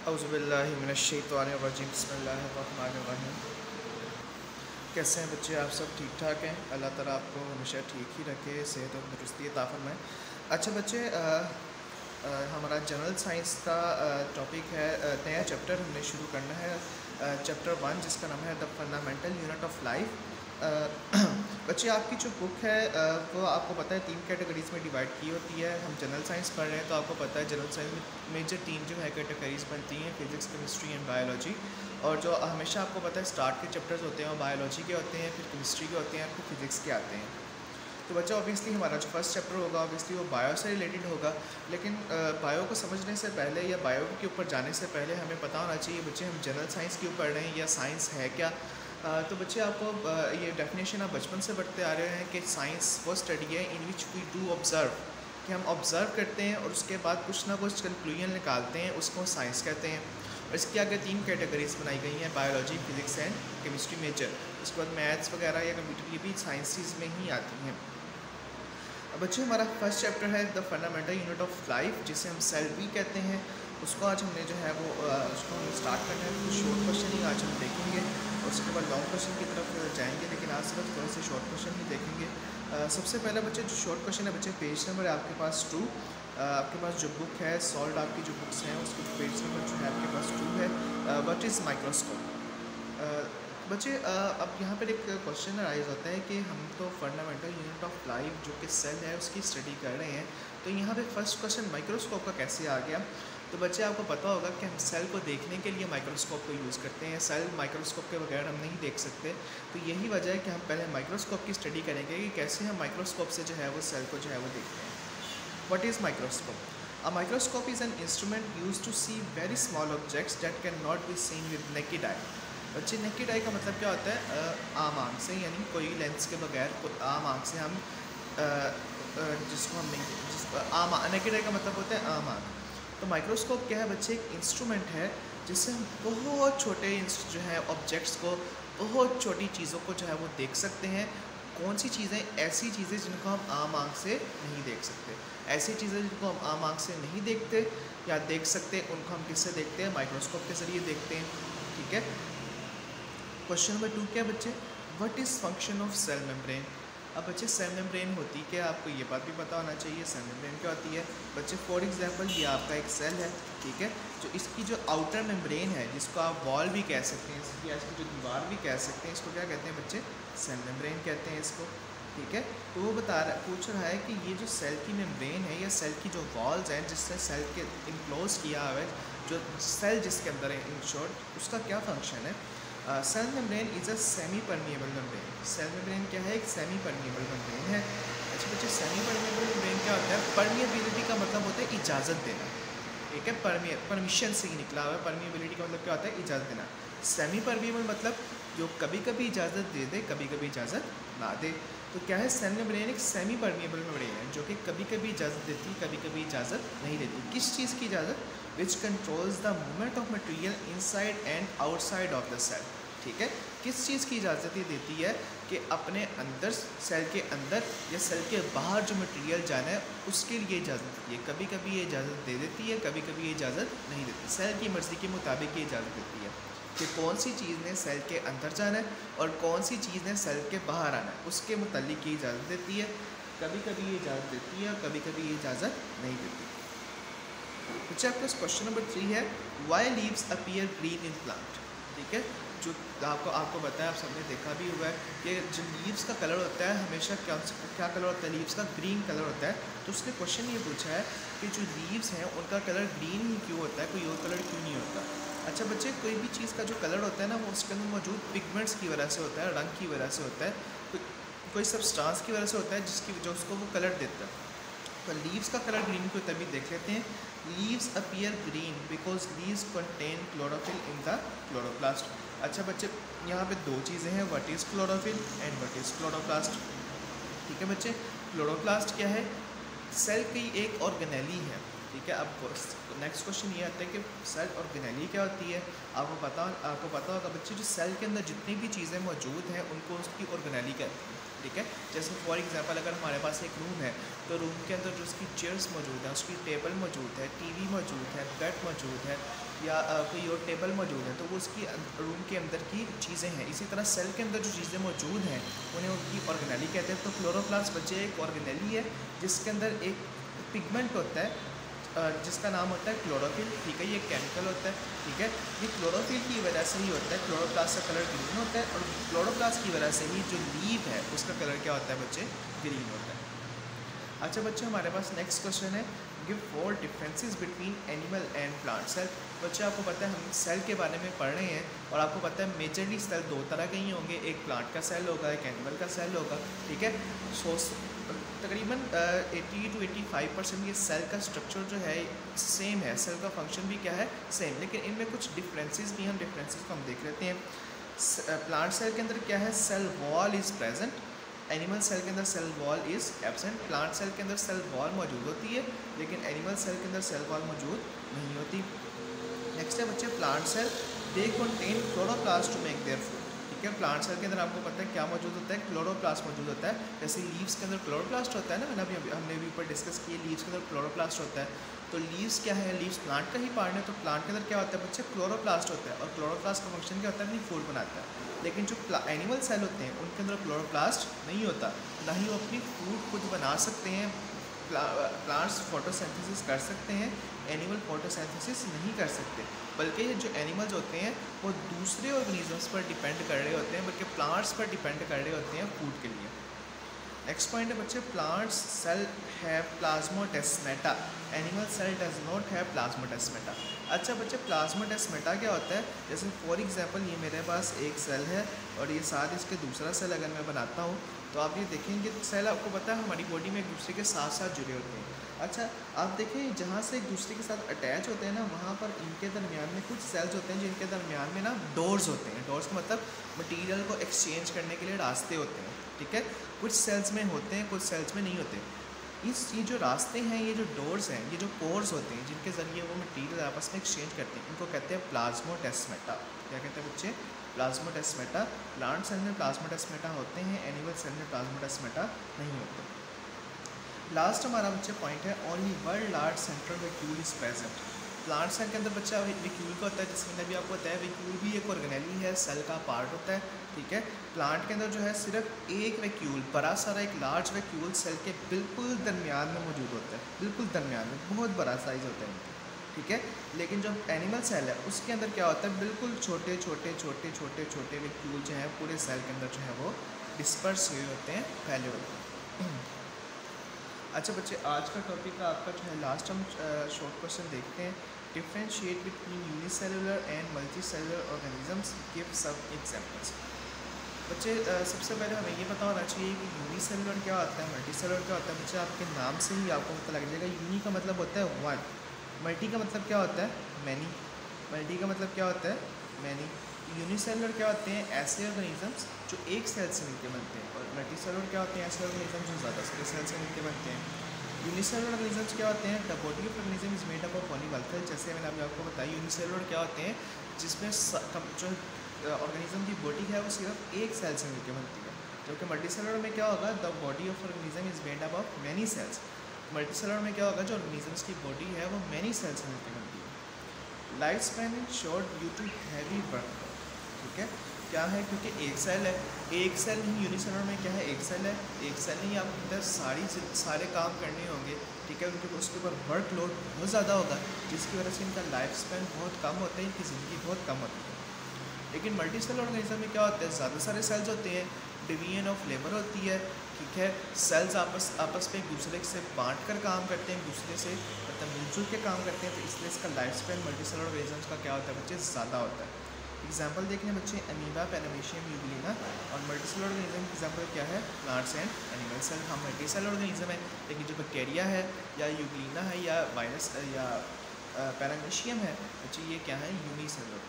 औज़ुबिल्लाहिमिनश्शैतानिर्रजीम बिस्मिल्लाहिर्रहमानिर्रहीम। कैसे हैं बच्चे? आप सब ठीक ठाक हैं? अल्लाह ताला आपको हमेशा ठीक ही रखे, सेहत और तंदुरुस्ती अता फरमाए। अच्छा बच्चे, हमारा जनरल साइंस का टॉपिक है, नया चैप्टर हमने शुरू करना है, चैप्टर 1, जिसका नाम है the fundamental unit of life. बच्चे, आपकी जो बुक है वो आपको पता है 3 कैटेगरीज़ में डिवाइड की होती है। हम जनरल साइंस पढ़ रहे हैं तो आपको पता है जनरल साइंस में मेजर 3 जो है कैटेगरीज़ बनती हैं, फिज़िक्स, केमिस्ट्री एंड बायोलॉजी। और जो हमेशा आपको पता है स्टार्ट के चैप्टर्स होते हैं वो बायोलॉजी के होते हैं, फिर केमिस्ट्री के होते हैं, फिर फिज़िक्स के आते हैं। तो बच्चा ऑब्वियसली हमारा जो फर्स्ट चैप्टर होगा ऑब्वियसली वो बायो से रिलेटेड होगा, लेकिन बायो को समझने से पहले या बायो के ऊपर जाने से पहले हमें पता होना चाहिए बच्चे हम जनरल साइंस क्यों पढ़ रहे हैं या साइंस है क्या। तो बच्चे आपको ये डेफिनेशन आप बचपन से पढ़ते आ रहे हैं कि साइंस वो स्टडी है इन विच वी डू ऑब्ज़र्व, कि हम ऑब्ज़र्व करते हैं और उसके बाद कुछ ना कुछ कंक्लूजन निकालते हैं, उसको साइंस कहते हैं। और इसके आगे 3 कैटेगरीज बनाई गई हैं, biology, physics and chemistry major. उसके बाद मैथ्स वगैरह या कंप्यूटर ये भी साइंसिस में ही आती हैं। अब बच्चे, हमारा फर्स्ट चैप्टर है the fundamental unit of life, जिसे हम सेल भी कहते हैं। उसको आज हमने जो है वो उसको हम स्टार्ट करना है। कुछ शॉर्ट क्वेश्चन ही आज हम देखेंगे और उसके बाद लॉन्ग क्वेश्चन की तरफ जाएंगे, लेकिन आज सिर्फ थोड़े से शॉर्ट क्वेश्चन ही देखेंगे। सबसे पहले बच्चे जो शॉर्ट क्वेश्चन है बच्चे, पेज नंबर है आपके पास 2। आपके पास जो बुक है सॉल्ट, आपकी जो बुक्स हैं उसके पेज नंबर जो है आपके पास 2 है। What is microscope? बच्चे, अब यहाँ पर एक क्वेश्चन राइज होता है कि हम तो फंडामेंटल यूनिट ऑफ लाइफ जो कि सेल है उसकी स्टडी कर रहे हैं, तो यहाँ पे फर्स्ट क्वेश्चन माइक्रोस्कोप का कैसे आ गया। तो बच्चे आपको पता होगा कि हम सेल को देखने के लिए माइक्रोस्कोप को यूज़ करते हैं, सेल माइक्रोस्कोप के बगैर हम नहीं देख सकते। तो यही वजह है कि हम पहले माइक्रोस्कोप की स्टडी करेंगे कि कैसे हम माइक्रोस्कोप से जो है वो सेल को जो है वो देखते हैं। What is microscope? A microscope is an instrument used to see very small objects that cannot be seen with naked eye. बच्चे, नेकेड आई का मतलब क्या होता है? आम आँख से, यानी कोई लेंस के बगैर आम आँख से हम जिसको हम नहीं, जिसको नेकेड आई का मतलब होता है आम आँख। तो माइक्रोस्कोप क्या है बच्चे? एक इंस्ट्रूमेंट है जिससे हम बहुत छोटे जो है ऑब्जेक्ट्स को, बहुत छोटी चीज़ों को जो है वो देख सकते हैं। कौन सी चीज़ें? ऐसी चीज़ें जिनको हम आम आँख से नहीं देख सकते। ऐसी चीज़ें जिनको हम आम आँख से नहीं देखते या देख सकते, उनको हम किससे देखते हैं? माइक्रोस्कोप के ज़रिए देखते हैं। ठीक है। क्वेश्चन नंबर 2 क्या बच्चे? What is function of cell membrane? अब बच्चे, सेल मेम्ब्रेन होती क्या है आपको ये बात भी पता होना चाहिए। सेल मेम्ब्रेन क्या होती है बच्चे? फॉर एग्जांपल ये आपका एक सेल है, ठीक है, जो इसकी जो आउटर मेम्ब्रेन है, जिसको आप वॉल भी कह सकते हैं, इसकी जो दीवार भी कह सकते हैं, इसको क्या कहते हैं बच्चे? सेल मेम्ब्रेन कहते हैं इसको। ठीक है। तो वो पूछ रहा है कि ये जो सेल की मेम्ब्रेन है या सेल की जो वॉल्स हैं जिससे सेल के इनक्लोज किया हुआ है, जो सेल जिसके अंदर है, इन शॉर्ट, उसका क्या फंक्शन है? Cell membrane is a semi permeable membrane. Cell membrane क्या है? एक सेमी परमिएबल मेम्ब्रेन है। अच्छा बच्चे, सेमी परमिएबल मेम्ब्रेन क्या होता है? परमिएबिलिटी का मतलब होता है इजाज़त देना। ठीक है, परमिशन से ही निकला हुआ है। परमिएबिलिटी का मतलब क्या होता है? इजाज़त देना। सेमी परमिएबल मतलब जो कभी कभी इजाज़त दे दे, कभी कभी इजाज़त ना दे। तो क्या है? सेल मेम्ब्रेन एक सेमी परमिएबल मेम्ब्रेन है जो कि कभी कभी इजाज़त देती है, कभी कभी इजाज़त नहीं देती। किस चीज़ की इजाज़त? Which controls the movement of material inside and outside of the cell. ठीक है। किस चीज़ की इजाज़त ये देती है? कि अपने अंदर, सेल के अंदर या सेल के बाहर जो मटेरियल जाना है उसके लिए इजाज़त देती है। कभी कभी ये इजाज़त दे देती है, कभी कभी ये इजाज़त नहीं देती। सेल की मर्ज़ी के मुताबिक ये इजाज़त देती है कि कौन सी चीज़ ने सेल के अंदर जाना है और कौन सी चीज़ ने सेल के बाहर आना है, उसके मुतालिक ये इजाज़त देती है। कभी कभी ये इजाज़त देती है, कभी कभी ये इजाज़त नहीं देती। बच्चे, आपका क्वेश्चन नंबर 3 है, why leaves appear green in plant? ठीक है। जो आपको बताया, आप सबने देखा भी हुआ है कि जो लीव्स का कलर होता है हमेशा क्या कलर होता है? लीव्स का ग्रीन कलर होता है। तो उसने क्वेश्चन ये पूछा है कि जो लीव्स हैं उनका कलर ग्रीन ही क्यों होता है, कोई और कलर क्यों नहीं होता? अच्छा बच्चे, कोई भी चीज़ का जो कलर होता है ना, वो उसके अंदर मौजूद पिगमेंट्स की वजह से होता है, रंग की वजह से होता है, कोई सब्सटेंस की वजह से होता है जो उसको वो कलर देता है। तो लीव्स का कलर ग्रीन को तभी देख लेते हैं। Leaves appear green because leaves contain chlorophyll in the chloroplast. अच्छा बच्चे, यहाँ पे 2 चीज़ें हैं, what is chlorophyll and what is chloroplast. ठीक है बच्चे, क्लोरोप्लास्ट क्या है? सेल की एक ऑर्गेनेली है। ठीक है। अब नेक्स्ट क्वेश्चन ये आता है कि सेल ऑर्गेनेली क्या होती है? आपको पता होगा बच्चे, जो सेल के अंदर जितनी भी चीज़ें मौजूद हैं उनको उसकी ऑर्गेनेली कहते हैं। ठीक है। जैसे फॉर एग्जांपल अगर हमारे पास एक रूम है तो रूम के अंदर जो उसकी चेयर्स मौजूद है, उसकी टेबल मौजूद है, टीवी मौजूद है, बेड मौजूद है, या कोई और टेबल मौजूद है तो वो उसकी रूम के अंदर की चीज़ें हैं। इसी तरह सेल के अंदर जो चीज़ें मौजूद हैं उन्हें उनकी ऑर्गेनेली कहते हैं। तो क्लोरोप्लास्ट बच्चे एक ऑर्गेनेली है जिसके अंदर एक पिगमेंट होता है जिसका नाम होता है क्लोरोफिल। ठीक है, ये केमिकल होता है। ठीक है, ये क्लोरोफिल की वजह से ही होता है। क्लोरोप्लास्ट का कलर ग्रीन होता है और क्लोरोप्लास्ट की वजह से ही जो लीफ है उसका कलर क्या होता है बच्चे, ग्रीन होता है। अच्छा बच्चे, हमारे पास नेक्स्ट क्वेश्चन है, give 4 differences between animal and plant cell. बच्चे आपको पता है हम सेल के बारे में पढ़ रहे हैं और आपको पता है मेजरली सेल दो तरह के ही होंगे, एक प्लांट का सेल होगा, एक एनिमल का सेल होगा। ठीक है, सो तकरीबन 80 to 85% ये सेल का स्ट्रक्चर जो है सेम है, सेल का फंक्शन भी क्या है, सेम, लेकिन इनमें कुछ डिफरेंसेस भी हैं। हम डिफरेंसेस को हम देख लेते हैं। प्लांट सेल के अंदर क्या है, cell wall is present. Animal cell के अंदर cell wall is absent. Plant cell के अंदर सेल वॉल मौजूद होती है लेकिन एनिमल सेल के अंदर सेल वॉल मौजूद नहीं होती। नेक्स्ट है बच्चे, plant cell they contain chloroplast to make their food. ठीक है, प्लांट सेल के अंदर आपको पता है क्या मौजूद होता है, क्लोरोप्लास्ट मौजूद होता है। जैसे लीव्स के अंदर क्लोरोप्लास्ट होता है ना, हमने अभी ऊपर डिस्कस किया, लीव्स के अंदर क्लोरोप्लास्ट होता है। तो लीव्स क्या है, लीव्स प्लांट का ही पार्ट है। तो प्लांट के अंदर क्या होता है बच्चे, क्लोरोप्लास्ट होता है और क्लोरोप्लास्ट का फंक्शन क्या होता है, अपनी फूड बनाता है। लेकिन जो एनिमल सेल होते हैं उनके अंदर क्लोरोप्लास्ट नहीं होता, ना ही वो अपनी फूड खुद बना सकते हैं। प्लांट्स फोटोसिंथेसिस कर सकते हैं, एनिमल फोटोसिंथेसिस नहीं कर सकते, बल्कि ये जो एनिमल्स होते हैं वो दूसरे ऑर्गेनिजम्स पर डिपेंड कर रहे होते हैं, बल्कि प्लांट्स पर डिपेंड कर रहे होते हैं फूड के लिए। नेक्स्ट पॉइंट है बच्चे, plants cell have plasmodesmata, animal cell does not have plasmodesmata. अच्छा बच्चे, प्लाज्मोडेस्माटा क्या होता है, जैसे फॉर एग्जांपल ये मेरे पास एक सेल है और ये साथ इसके दूसरा सेल अगर मैं बनाता हूँ तो आप ये देखेंगे सेल, आपको पता है हमारी बॉडी में एक दूसरे के साथ साथ जुड़े होते हैं। अच्छा आप देखें, जहाँ से एक दूसरे के साथ अटैच होते हैं ना, वहाँ पर इनके दरमियान में कुछ सेल्स होते हैं जिनके दरमियान में ना डोर्स होते हैं। डोर्स का मतलब मटीरियल को एक्सचेंज करने के लिए रास्ते होते हैं। ठीक है, कुछ सेल्स में होते हैं, कुछ सेल्स में नहीं होते। ये जो रास्ते हैं, ये जो डोर्स हैं, ये जो पोर्स होते हैं जिनके ज़रिए वो मटीरियल आपस में एक्सचेंज करते हैं, इनको कहते हैं प्लाज्मोडेस्माटा। क्या कहते हैं बच्चे, प्लाज्मोडेस्माटा। प्लांट सेल में प्लाज्मोडेस्माटा होते हैं, एनिमल सेल में प्लाज्मोडेस्माटा नहीं होते। लास्ट हमारा बच्चे पॉइंट है, only one large central vacuole is present. Plant cell के अंदर बच्चा वैक्यूल का होता है, जिसके अंदर भी आपको बताया वैक्यूल भी एक ऑर्गेनेली है, सेल का पार्ट होता है। ठीक है, प्लांट के अंदर जो है सिर्फ एक वैक्यूल, बड़ा सारा एक लार्ज वैक्यूल सेल के बिल्कुल दरमियान में मौजूद होता है, बिल्कुल दरमियान में, बहुत बड़ा साइज़ होता है। ठीक है, लेकिन जो एनिमल सेल है उसके अंदर क्या होता है, बिल्कुल छोटे छोटे छोटे छोटे छोटे वैक्यूल जो हैं पूरे सेल के अंदर जो है वो डिस्पर्स हुए होते हैं, फैले होते हैं। अच्छा बच्चे, आज का टॉपिक आपका जो है लास्ट हम शॉर्ट क्वेश्चन देखते हैं, differentiate between unicellular and multicellular organisms, give some examples. बच्चे सबसे पहले हमें ये पता होना चाहिए कि यूनिसेलुलर क्या होता है, मल्टीसेलुलर क्या होता है। बच्चे आपके नाम से ही आपको पता लग जाएगा। यूनी का मतलब होता है वन, मल्टी का मतलब क्या होता है, मैनी। मल्टी का मतलब क्या होता है, मैनी। यूनिसेलुलर क्या होते हैं, ऐसे ऑर्गेनिजम्स जो एक सेल से मिलकर बनते हैं, और मल्टीसेलुलर क्या होते हैं, ऐसे ऑर्गेनिजम्स जो ज़्यादा सारे सेल से मिलकर बनते हैं। यूनिसेलुलर ऑर्गेनिजम्स क्या होते हैं, the body of organism is made up of polycellular. जैसे मैंने अभी आपको बताया, यूनिसेलुलर क्या होते हैं, जिसमें जो ऑर्गेनिज्म की बॉडी है वो सिर्फ एक सेल से मिलकर बनती है। जबकि मल्टीसेलुलर में क्या होगा, the body of organism is made up of many cells. Multicellular में क्या होगा, जो ऑर्गेनिजम्स की बॉडी है वो मैनी सेल्स से मिलकर बनती है। Life span is short due to heavy work. ठीक है, क्या है, क्योंकि एक सेल है, एक सेल नहीं, यूनिसेलुलर में क्या है, एक सेल है, एक सेल नहीं, आपको अंदर सारे काम करने होंगे। ठीक है, उनके उसके ऊपर वर्कलोड बहुत ज़्यादा होगा, जिसकी वजह से इनका लाइफ स्पैन बहुत कम होता है, इनकी ज़िंदगी बहुत कम होती है। लेकिन मल्टीसेलुलर ऑर्गेनिज्म में क्या होता है, ज़्यादा सारे सेल्स होते हैं, डिवीजन ऑफ लेबर होती है। ठीक है, सेल्स आपस में एक दूसरे से बांट कर काम करते हैं, एक दूसरे से मतलब मिलजुल के काम करते हैं, तो इसलिए इसका लाइफ स्पैन मल्टीसेलुलर ऑर्गेनिजम्स का क्या होता है बच्चे, ज़्यादा होता है। एग्जाम्पल देखने बच्चे, अमीबा, पैरामीशियम, यूग्लिना। और मल्टीसेलुलर ऑर्गेनिज्म की एग्जाम्पल क्या है, प्लांट्स एंड एनिमल सेल। हम मल्टीसेलुलर ऑर्गेनिज्म है, लेकिन जो बैक्टीरिया है या यूग्लिना है या वायरस या पैरामीशियम है बच्चे, ये क्या है, यूनिसेलुलर।